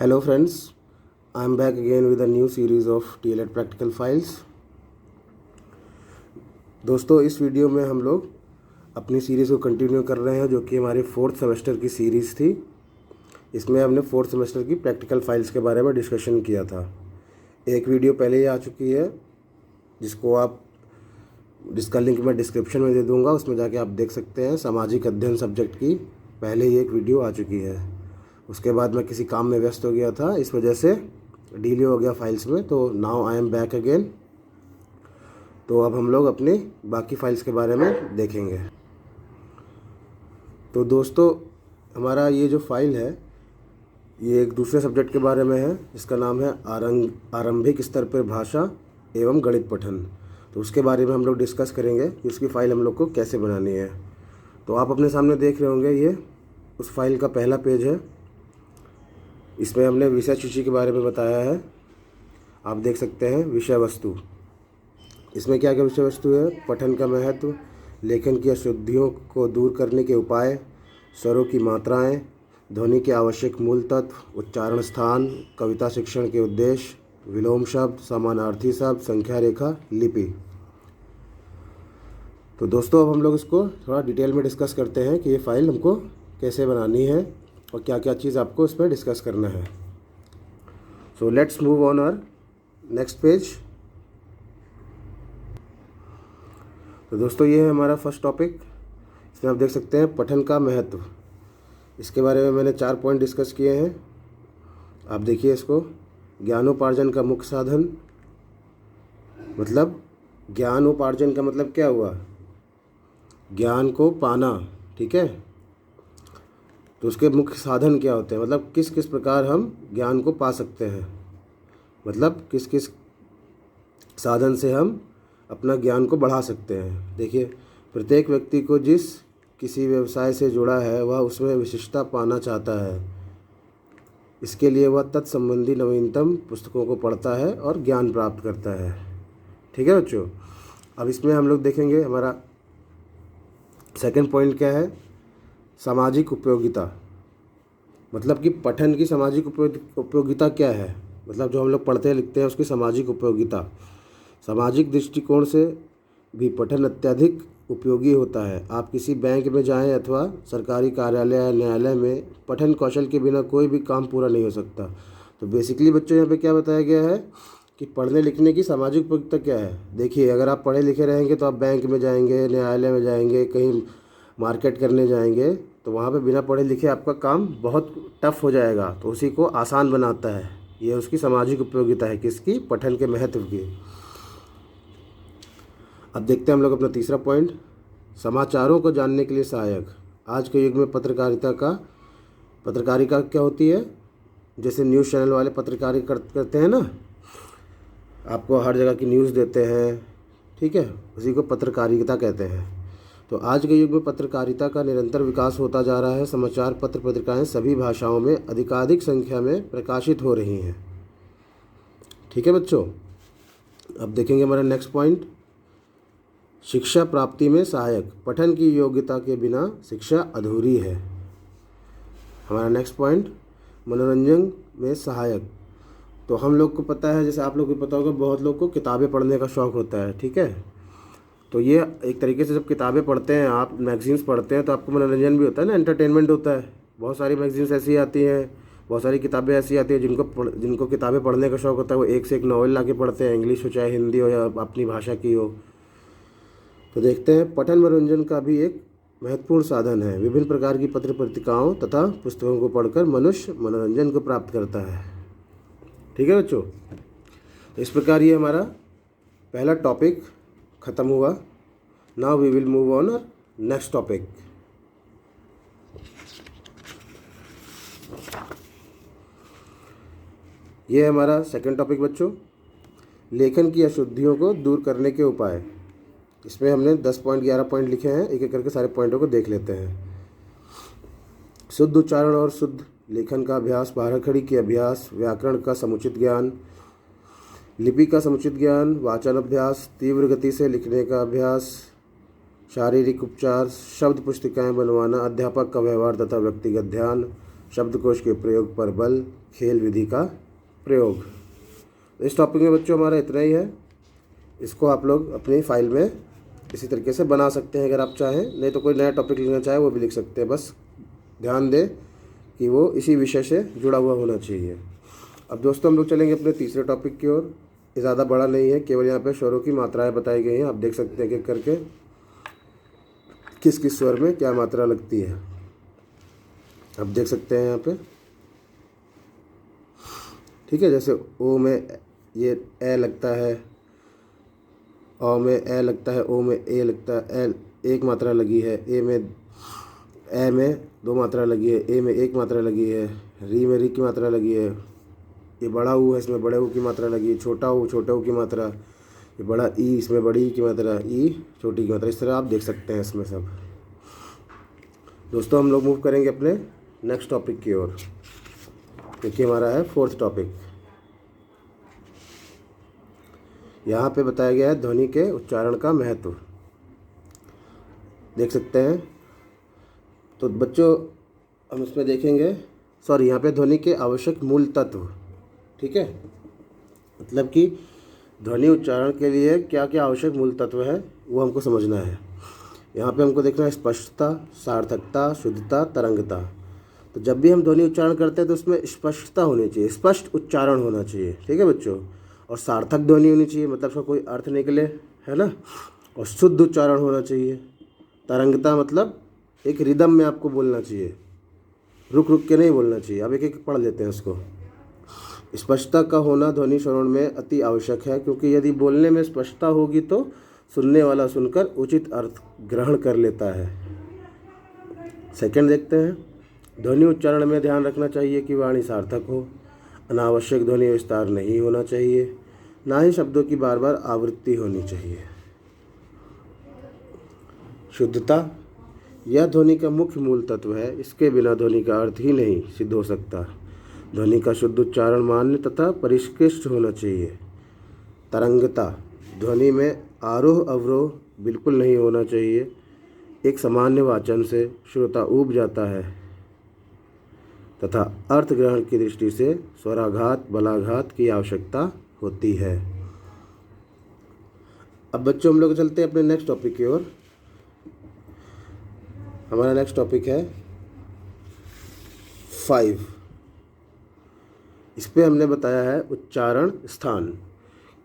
Hello friends, I am back again with a new series of TLET practical files। दोस्तों इस video में हम लोग अपनी सीरीज़ को कंटिन्यू कर रहे हैं जो कि हमारे 4th सेमेस्टर की सीरीज़ थी। इसमें हमने 4th सेमेस्टर की प्रैक्टिकल फाइल्स के बारे में डिस्कशन किया था। एक वीडियो पहले ही आ चुकी है जिसको जिसका लिंक मैं डिस्क्रिप्शन में दे दूँगा, उसमें जाके आप देख सकते हैं। सामाजिक अध्ययन सब्जेक्ट की पहले ही एक वीडियो आ चुकी है। उसके बाद मैं किसी काम में व्यस्त हो गया था, इस वजह से डिले हो गया फाइल्स में। तो now I am back again. तो अब हम लोग अपने बाकी फाइल्स के बारे में देखेंगे। तो दोस्तों हमारा ये जो फाइल है ये एक दूसरे सब्जेक्ट के बारे में है जिसका नाम है आरंभिक स्तर पर भाषा एवं गणित पठन। तो उसके बारे में हम लोग डिस्कस करेंगे कि उसकी फ़ाइल हम लोग को कैसे बनानी है। तो आप अपने सामने देख रहे होंगे ये उस फाइल का पहला पेज है। इसमें हमने विषय सूची के बारे में बताया है। आप देख सकते हैं विषय वस्तु। इसमें क्या क्या विषय वस्तु है? पठन का महत्व, लेखन की अशुद्धियों को दूर करने के उपाय, स्वरों की मात्राएं, ध्वनि के आवश्यक मूल तत्व, उच्चारण स्थान, कविता शिक्षण के उद्देश्य, विलोम शब्द, समानार्थी शब्द, संख्या रेखा, लिपि। तो दोस्तों अब हम लोग इसको थोड़ा डिटेल में डिस्कस करते हैं कि ये फ़ाइल हमको कैसे बनानी है और क्या क्या चीज़ आपको इसमें डिस्कस करना है। So let's move on our next page. तो दोस्तों ये है हमारा फर्स्ट टॉपिक। इसमें आप देख सकते हैं पठन का महत्व। इसके बारे में मैंने 4 पॉइंट डिस्कस किए हैं। आप देखिए इसको। ज्ञानोपार्जन का मुख्य साधन, मतलब ज्ञानोपार्जन का मतलब क्या हुआ? ज्ञान को पाना, ठीक है। तो उसके मुख्य साधन क्या होते हैं, मतलब किस किस प्रकार हम ज्ञान को पा सकते हैं, मतलब किस किस साधन से हम अपना ज्ञान को बढ़ा सकते हैं। देखिए, प्रत्येक व्यक्ति को जिस किसी व्यवसाय से जुड़ा है वह उसमें विशिष्टता पाना चाहता है। इसके लिए वह तत्संबंधी नवीनतम पुस्तकों को पढ़ता है और ज्ञान प्राप्त करता है। ठीक है बच्चों। अब इसमें हम लोग देखेंगे हमारा सेकंड पॉइंट क्या है? सामाजिक उपयोगिता। मतलब कि पठन की सामाजिक उपयोगिता क्या है, मतलब जो हम लोग पढ़ते लिखते हैं उसकी सामाजिक उपयोगिता। सामाजिक दृष्टिकोण से भी पठन अत्यधिक उपयोगी होता है। आप किसी बैंक में जाएं अथवा सरकारी कार्यालय या न्यायालय में, पठन कौशल के बिना कोई भी काम पूरा नहीं हो सकता। तो बेसिकली बच्चों यहाँ पे क्या बताया गया है कि पढ़ने लिखने की सामाजिक उपयोगिता क्या है। देखिए, अगर आप पढ़े लिखे रहेंगे तो आप बैंक में जाएंगे, न्यायालय में जाएंगे, कहीं मार्केट करने जाएंगे, तो वहाँ पे बिना पढ़े लिखे आपका काम बहुत टफ हो जाएगा। तो उसी को आसान बनाता है। ये उसकी सामाजिक उपयोगिता है, किसकी? पठन के महत्व की। अब देखते हैं हम लोग अपना तीसरा पॉइंट, समाचारों को जानने के लिए सहायक। आज के युग में पत्रकारिता क्या होती है? जैसे न्यूज़ चैनल वाले पत्रकारिता करते हैं ना, आपको हर जगह की न्यूज़ देते हैं, ठीक है, उसी को पत्रकारिता कहते हैं। तो आज के युग में पत्रकारिता का निरंतर विकास होता जा रहा है। समाचार पत्र पत्रिकाएं सभी भाषाओं में अधिकाधिक संख्या में प्रकाशित हो रही हैं। ठीक है बच्चों। अब देखेंगे हमारा नेक्स्ट पॉइंट, शिक्षा प्राप्ति में सहायक। पठन की योग्यता के बिना शिक्षा अधूरी है। हमारा नेक्स्ट पॉइंट, मनोरंजन में सहायक। तो हम लोग को पता है, जैसे आप लोग को पता होगा, बहुत लोग को किताबें पढ़ने का शौक़ होता है, ठीक है। तो ये एक तरीके से जब किताबें पढ़ते हैं, आप मैगज़ीन्स पढ़ते हैं, तो आपको मनोरंजन भी होता है ना, एंटरटेनमेंट होता है। बहुत सारी मैगज़ीन्स ऐसी आती हैं, बहुत सारी किताबें ऐसी आती हैं जिनको किताबें पढ़ने का शौक़ होता है, वो एक से एक नॉवेल ला के पढ़ते हैं, इंग्लिश हो चाहे हिंदी हो या अपनी भाषा की हो। तो देखते हैं, पठन मनोरंजन का भी एक महत्वपूर्ण साधन है। विभिन्न प्रकार की पत्र पत्रिकाओं तथा पुस्तकों को पढ़कर मनुष्य मनोरंजन को प्राप्त करता है। ठीक है बच्चों। तो इस प्रकार ये हमारा पहला टॉपिक ख़त्म हुआ। Now we will move on next topic. ये है हमारा सेकंड टॉपिक बच्चों, लेखन की अशुद्धियों को दूर करने के उपाय। इसमें हमने 10 पॉइंट 11 पॉइंट लिखे हैं। एक एक करके सारे पॉइंटों को देख लेते हैं। शुद्ध उच्चारण और शुद्ध लेखन का अभ्यास, बाराखड़ी के अभ्यास, व्याकरण का समुचित ज्ञान, लिपि का समुचित ज्ञान, वाचन अभ्यास, तीव्र गति से लिखने का अभ्यास, शारीरिक उपचार, शब्द पुस्तिकाएं बनवाना, अध्यापक का व्यवहार तथा व्यक्तिगत ध्यान, शब्दकोश के प्रयोग पर बल, खेल विधि का प्रयोग। इस टॉपिक में बच्चों हमारा इतना ही है। इसको आप लोग अपनी फाइल में इसी तरीके से बना सकते हैं अगर आप चाहें, नहीं तो कोई नया टॉपिक लिखना चाहे वो भी लिख सकते हैं। बस ध्यान दें कि वो इसी विषय से जुड़ा हुआ होना चाहिए। अब दोस्तों हम लोग चलेंगे अपने तीसरे टॉपिक की ओर। ये ज़्यादा बड़ा नहीं है, केवल यहाँ पे स्वरों की मात्राएं बताई गई हैं। आप देख सकते हैं कि करके किस किस स्वर में क्या मात्रा लगती है, आप देख सकते हैं यहाँ पे। ठीक है, जैसे ओ में ये ए लगता है, ओ में ए लगता है, ओ में ए लगता है, एल एक मात्रा लगी है, ए में दो मात्रा लगी है, ए में एक मात्रा लगी है, री में री की मात्रा लगी है। ये बड़ा ऊ है, इसमें बड़े ऊ की मात्रा लगी है, छोटा ऊ छोटे ऊ की मात्रा, ये बड़ा ई, इसमें बड़ी ई की मात्रा, ई छोटी की मात्रा। इस तरह आप देख सकते हैं इसमें सब। दोस्तों हम लोग मूव करेंगे अपने नेक्स्ट टॉपिक की ओर। देखिए हमारा है फोर्थ टॉपिक। यहाँ पे बताया गया है ध्वनि के उच्चारण का महत्व, देख सकते हैं। तो बच्चों हम इसमें देखेंगे, यहाँ पे ध्वनि के आवश्यक मूल तत्व। ठीक है, मतलब कि ध्वनि उच्चारण के लिए क्या क्या आवश्यक मूल तत्व है वो हमको समझना है। यहाँ पे हमको देखना है स्पष्टता, सार्थकता, शुद्धता, तरंगता। तो जब भी हम ध्वनि उच्चारण करते हैं तो उसमें स्पष्टता होनी चाहिए, स्पष्ट उच्चारण होना चाहिए। ठीक है बच्चों, और सार्थक ध्वनि होनी चाहिए, मतलब उसका कोई अर्थ निकले, है ना। और शुद्ध उच्चारण होना चाहिए। तरंगता मतलब एक रिदम में आपको बोलना चाहिए, रुक रुक के नहीं बोलना चाहिए। अब एक एक पढ़ लेते हैं उसको। स्पष्टता का होना ध्वनि श्रवण में अति आवश्यक है, क्योंकि यदि बोलने में स्पष्टता होगी तो सुनने वाला सुनकर उचित अर्थ ग्रहण कर लेता है। सेकंड देखते हैं, ध्वनि उच्चारण में ध्यान रखना चाहिए कि वाणी सार्थक हो, अनावश्यक ध्वनि विस्तार नहीं होना चाहिए, ना ही शब्दों की बार बार आवृत्ति होनी चाहिए। शुद्धता, यह ध्वनि का मुख्य मूल तत्व है, इसके बिना ध्वनि का अर्थ ही नहीं सिद्ध हो सकता। ध्वनि का शुद्ध उच्चारण मान्य तथा परिष्कृत होना चाहिए। तरंगता, ध्वनि में आरोह अवरोह बिल्कुल नहीं होना चाहिए, एक सामान्य वाचन से श्रोता ऊब जाता है तथा अर्थ ग्रहण की दृष्टि से स्वराघात बलाघात की आवश्यकता होती है। अब बच्चों हम लोग चलते हैं अपने नेक्स्ट टॉपिक की ओर। हमारा नेक्स्ट टॉपिक है 5। इस पे हमने बताया है उच्चारण स्थान,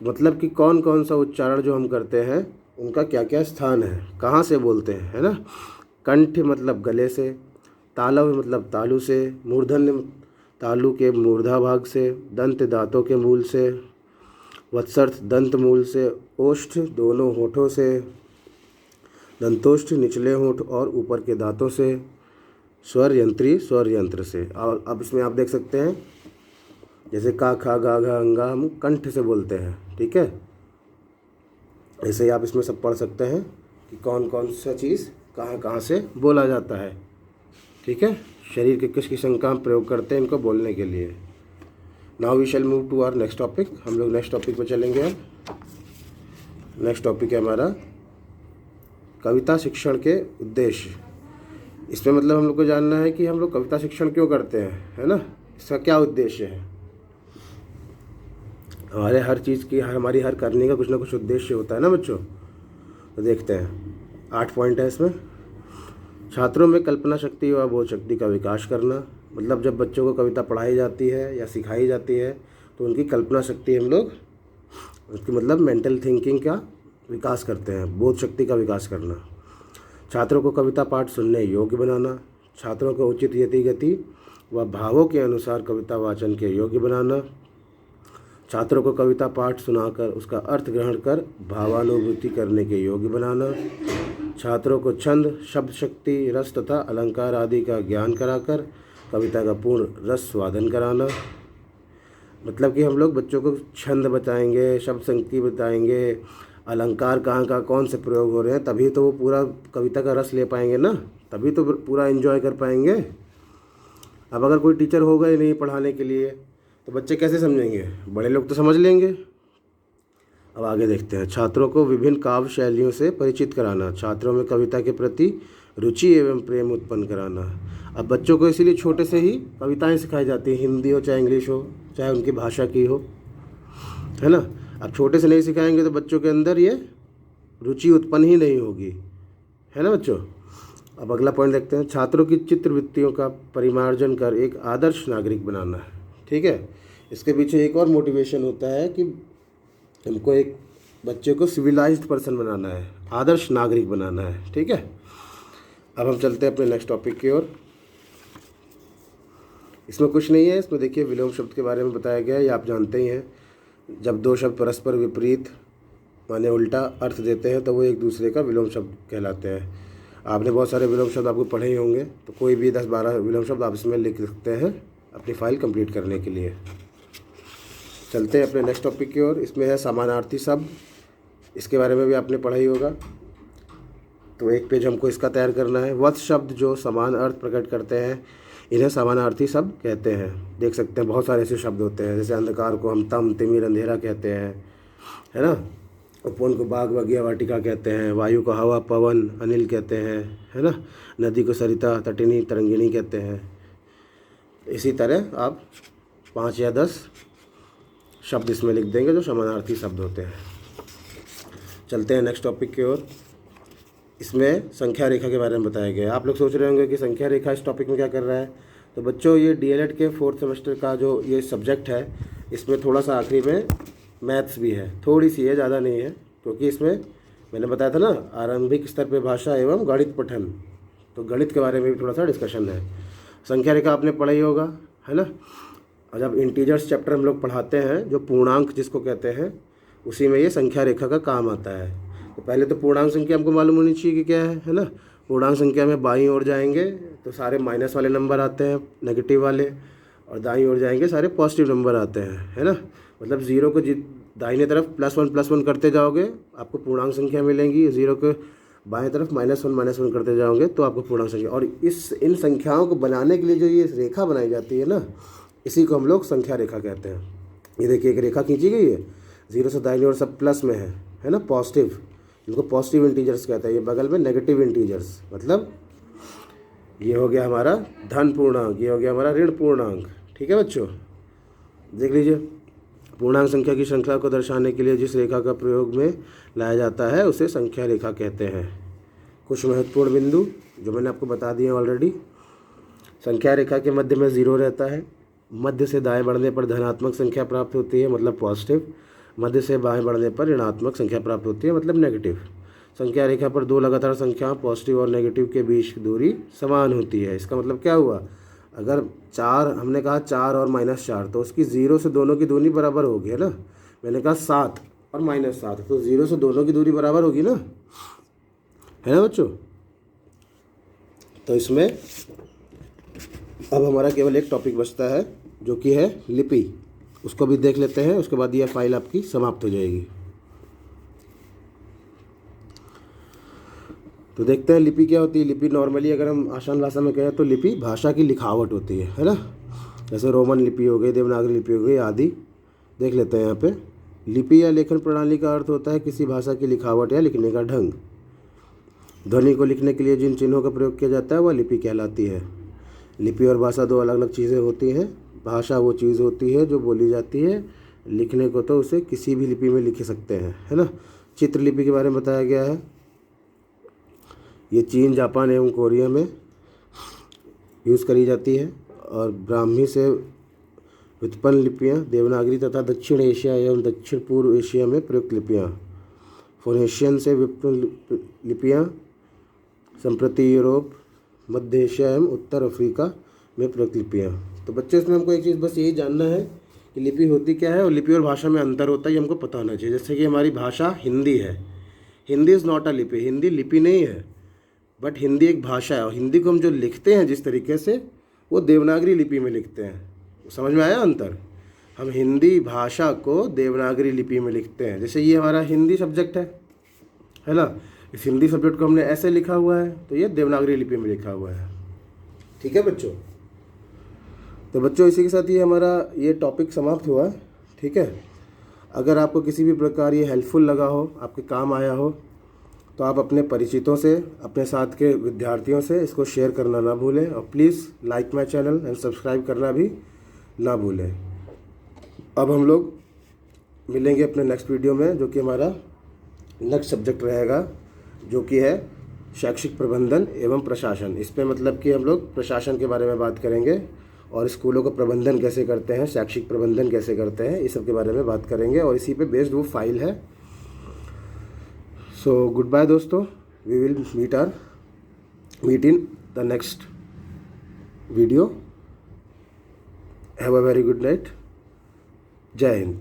मतलब कि कौन कौन सा उच्चारण जो हम करते हैं उनका क्या क्या स्थान है, कहाँ से बोलते हैं, है ना। कंठ मतलब गले से, तालव मतलब तालु से, मूर्धन्य तालु के मूर्धा भाग से, दंत दांतों के मूल से, वत्सर्थ दंत मूल से, ओष्ठ दोनों होठों से, दंतोष्ठ निचले होंठ और ऊपर के दांतों से, स्वर यंत्री स्वर यंत्र से। और अब इसमें आप देख सकते हैं जैसे का खा गा घा अंगा हम कंठ से बोलते हैं। ठीक है, ऐसे ही आप इसमें सब पढ़ सकते हैं कि कौन कौन सा चीज़ कहाँ कहाँ से बोला जाता है। ठीक है, शरीर के किस किस अंग का हम प्रयोग करते हैं इनको बोलने के लिए। Now we shall move to our next topic. हम लोग नेक्स्ट टॉपिक पे चलेंगे। नेक्स्ट टॉपिक है हमारा कविता शिक्षण के उद्देश्य। इसमें मतलब हम लोग को जानना है कि हम लोग कविता शिक्षण क्यों करते हैं, है ना, इसका क्या उद्देश्य है। हमारे हर चीज़ की, हमारी हर करने का कुछ ना कुछ उद्देश्य होता है ना बच्चों। तो देखते हैं, 8 पॉइंट है इसमें। छात्रों में कल्पना शक्ति व बोध शक्ति का विकास करना, मतलब जब बच्चों को कविता पढ़ाई जाती है या सिखाई जाती है तो उनकी कल्पना शक्ति हम लोग, उसकी मतलब मेंटल थिंकिंग का विकास करते हैं, बोध शक्ति का विकास करना। छात्रों को कविता पाठ सुनने योग्य बनाना, छात्रों को उचित यति गति व भावों के अनुसार कविता वाचन के योग्य बनाना, छात्रों को कविता पाठ सुनाकर उसका अर्थ ग्रहण कर भावानुभूति करने के योग्य बनाना, छात्रों को छंद, शब्द शक्ति, रस तथा अलंकार आदि का ज्ञान कराकर कविता का पूर्ण रस स्वादन कराना। मतलब कि हम लोग बच्चों को छंद बताएंगे, शब्द संगति बताएंगे, अलंकार कहाँ का कौन से प्रयोग हो रहे हैं, तभी तो वो पूरा कविता का रस ले पाएंगे ना, तभी तो पूरा एंजॉय कर पाएंगे। अब अगर कोई टीचर होगा ही नहीं पढ़ाने के लिए तो बच्चे कैसे समझेंगे, बड़े लोग तो समझ लेंगे। अब आगे देखते हैं, छात्रों को विभिन्न काव्य शैलियों से परिचित कराना, छात्रों में कविता के प्रति रुचि एवं प्रेम उत्पन्न कराना। अब बच्चों को इसीलिए छोटे से ही कविताएं सिखाई जाती हैं, हिंदी हो चाहे इंग्लिश हो चाहे उनकी भाषा की हो, है ना। अब छोटे से नहीं सिखाएंगे तो बच्चों के अंदर ये रुचि उत्पन्न ही नहीं होगी, है ना बच्चों। अब अगला पॉइंट देखते हैं, छात्रों की चित्रवृत्तियों का परिमार्जन कर एक आदर्श नागरिक बनाना है। ठीक है, इसके पीछे एक और मोटिवेशन होता है कि हमको एक बच्चे को सिविलाइज्ड पर्सन बनाना है, आदर्श नागरिक बनाना है। ठीक है, अब हम चलते हैं अपने नेक्स्ट टॉपिक की ओर। इसमें कुछ नहीं है, इसमें देखिए विलोम शब्द के बारे में बताया गया है, ये आप जानते ही हैं। जब दो शब्द परस्पर विपरीत माने उल्टा अर्थ देते हैं तो वो एक दूसरे का विलोम शब्द कहलाते हैं। आपने बहुत सारे विलोम शब्द आपको पढ़े ही होंगे, तो कोई भी 10-12 विलोम शब्द आप इसमें लिख सकते हैं अपनी फाइल कंप्लीट करने के लिए। चलते हैं अपने नेक्स्ट टॉपिक की ओर। इसमें है समानार्थी शब्द, इसके बारे में भी आपने पढ़ा ही होगा, तो एक पेज हमको इसका तैयार करना है। वत्स शब्द जो समान अर्थ प्रकट करते हैं इन्हें समानार्थी शब्द कहते हैं। देख सकते हैं बहुत सारे ऐसे शब्द होते हैं, जैसे अंधकार को हम तम तिमिर अंधेरा कहते हैं, है ना। उपवन को बाग बगिया वाटिका कहते हैं, वायु को हवा पवन अनिल कहते हैं, है ना। नदी को सरिता तटिनी तरंगिणी कहते हैं। इसी तरह आप 5 या 10 शब्द इसमें लिख देंगे जो समानार्थी शब्द होते हैं। चलते हैं नेक्स्ट टॉपिक की ओर। इसमें संख्या रेखा के बारे में बताया गया है। आप लोग सोच रहे होंगे कि संख्या रेखा इस टॉपिक में क्या कर रहा है। तो बच्चों ये डीएलएड के 4th सेमेस्टर का जो ये सब्जेक्ट है, इसमें थोड़ा सा आखिरी में मैथ्स भी है, थोड़ी सी है, ज़्यादा नहीं है, क्योंकि इसमें मैंने बताया था ना आरंभिक स्तर पे भाषा एवं गणित पठन, तो गणित के बारे में भी थोड़ा सा डिस्कशन है। संख्या रेखा आपने पढ़ा ही होगा, है ना। और जब इंटीजर्स चैप्टर हम लोग पढ़ाते हैं, जो पूर्णांक जिसको कहते हैं, उसी में ये संख्या रेखा का काम आता है। तो पहले तो पूर्णांक संख्या हमको मालूम होनी चाहिए कि क्या है ना। पूर्णांक संख्या में बाईं ओर जाएंगे तो सारे माइनस वाले नंबर आते हैं, नेगेटिव वाले, और दाईं ओर जाएंगे सारे पॉजिटिव नंबर आते हैं, है ना। मतलब ज़ीरो को दाहिने तरफ +1 करते जाओगे आपको पूर्णांक संख्या मिलेंगी, ज़ीरो के बाएं तरफ -1 करते जाओगे तो आपको पूर्णांक संख्या। और इन संख्याओं को बनाने के लिए जो ये रेखा बनाई जाती है ना, इसी को हम लोग संख्या रेखा कहते हैं। ये देखिए एक रेखा खींची गई है, 0 से दाहिनी ओर सब प्लस में है ना, पॉजिटिव, इनको पॉजिटिव इंटीजर्स कहते हैं। ये बगल में नेगेटिव इंटीजर्स, मतलब ये हो गया हमारा धन पूर्णांक, ये हो गया हमारा ऋण पूर्णांक। ठीक है बच्चों, देख लीजिए। पूर्णांक संख्या की श्रृंखला को दर्शाने के लिए जिस रेखा का प्रयोग में लाया जाता है उसे संख्या रेखा कहते हैं। कुछ महत्वपूर्ण बिंदु जो मैंने आपको बता दिए ऑलरेडी। संख्या रेखा के मध्य में 0 रहता है, मध्य से दाएं बढ़ने पर धनात्मक संख्या प्राप्त होती है, मतलब पॉजिटिव, मध्य से बाएं बढ़ने पर ऋणात्मक संख्या प्राप्त होती है, मतलब नेगेटिव। संख्या रेखा पर दो लगातार संख्या पॉजिटिव और नेगेटिव के बीच की दूरी समान होती है। इसका मतलब क्या हुआ, अगर 4 हमने कहा 4 और -4, तो उसकी 0 से दोनों की दूरी बराबर होगी, है ना। मैंने कहा 7 और -7, तो 0 से दोनों की दूरी बराबर होगी ना, है ना बच्चों। तो इसमें अब हमारा केवल एक टॉपिक बचता है जो कि है लिपि, उसको भी देख लेते हैं, उसके बाद यह फाइल आपकी समाप्त हो जाएगी। तो देखते हैं लिपि क्या होती है। लिपि नॉर्मली अगर हम आसान भाषा में कहें तो लिपि भाषा की लिखावट होती है ना। जैसे रोमन लिपि हो गई, देवनागरी लिपि हो गई आदि। देख लेते हैं यहाँ पे। लिपि या लेखन प्रणाली का अर्थ होता है किसी भाषा की लिखावट या लिखने का ढंग। ध्वनि को लिखने के लिए जिन चिन्हों का प्रयोग किया जाता है वह लिपि कहलाती है। लिपि और भाषा दो अलग अलग चीज़ें होती हैं। भाषा वो चीज़ होती है जो बोली जाती है, लिखने को तो उसे किसी भी लिपि में लिख सकते हैं, है ना। चित्रलिपि के बारे में बताया गया है। ये चीन, जापान एवं कोरिया में यूज़ करी जाती है। और ब्राह्मी से व्युत्पन्न लिपियाँ देवनागरी तथा दक्षिण एशिया एवं दक्षिण पूर्व एशिया में प्रयुक्त लिपियाँ। फोनेशियन से व्युत्पन्न लिपियाँ संप्रति यूरोप, मध्य एशिया एवं उत्तर अफ्रीका में प्रयुक्त लिपियाँ। तो बच्चों इसमें हमको एक चीज़ बस यही जानना है कि लिपि होती क्या है और लिपि और भाषा में अंतर होता है, ये हमको पता होना चाहिए। जैसे कि हमारी भाषा हिंदी है, हिंदी इज़ नॉट अ लिपि, हिंदी लिपि नहीं है, बट हिंदी एक भाषा है। और हिंदी को हम जो लिखते हैं जिस तरीके से, वो देवनागरी लिपि में लिखते हैं। समझ में आया अंतर। हम हिंदी भाषा को देवनागरी लिपि में लिखते हैं। जैसे ये हमारा हिंदी सब्जेक्ट है ना, इस हिंदी सब्जेक्ट को हमने ऐसे लिखा हुआ है, तो ये देवनागरी लिपि में लिखा हुआ है। ठीक है बच्चों। तो बच्चों इसी के साथ ये हमारा ये टॉपिक समाप्त हुआ। ठीक है, अगर आपको किसी भी प्रकार ये हेल्पफुल लगा हो, आपके काम आया हो, तो आप अपने परिचितों से, अपने साथ के विद्यार्थियों से इसको शेयर करना ना भूलें, और please like my channel and subscribe करना भी ना भूलें। अब हम लोग मिलेंगे अपने नेक्स्ट वीडियो में, जो कि हमारा नेक्स्ट सब्जेक्ट रहेगा, जो कि है शैक्षिक प्रबंधन एवं प्रशासन। इस पे मतलब कि हम लोग प्रशासन के बारे में बात करेंगे और स्कूलों का प्रबंधन कैसे करते हैं, शैक्षिक प्रबंधन कैसे करते हैं, इस सब के बारे में बात करेंगे, और इसी पे बेस्ड वो फाइल है। सो गुड बाय दोस्तों, we will meet in the next video. Have a very good night. जय हिंद।